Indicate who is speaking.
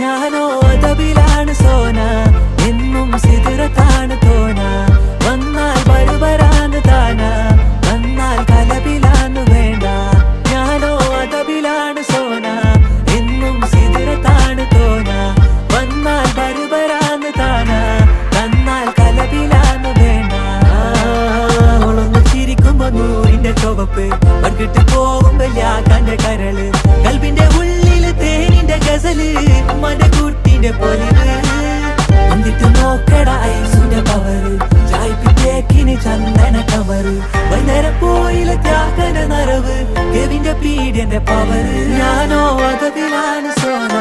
Speaker 1: ഞാനോ അതബിലാണ് സോന, എന്നും സിദറത്താണ് തോന. വന്നാൽ ബർബരാണ് താന, വന്നാൽ കലബിലാണ് വേണ്ട. ഞാനോ അതബിലാണ് സോന, എന്നും സിദറത്താണ് തോന. വന്നാൽ ബർബരാണ് താന, വന്നാൽ കലബിലാണ് വേണ്ട. അവളൊന്ന് ചിരിക്കുമ്പോ നൂറിന്റെ ചുവപ്പ്, പങ്കിട്ട് പോകുമ്പോ യാക്കാന്റെ കരള്. കൽബിന്റെ ഉള്ളില് തേനിന്റെ ഗസല്, മടകൂട്ടിന്റെ പൊലിവ്. എന്നിട്ട് നോക്കട ഐസുന്റെ പവറ്, ചായ്പിറ്റേക്കിന് ചന്ദന കവറ്. വൈകുന്നേരം പോയിലെ ത്യാഗന നരവ്, കെവിന്റെ പീഡിയന്റെ പവറ്. ഞാനോ അതബിലാണ് സോന.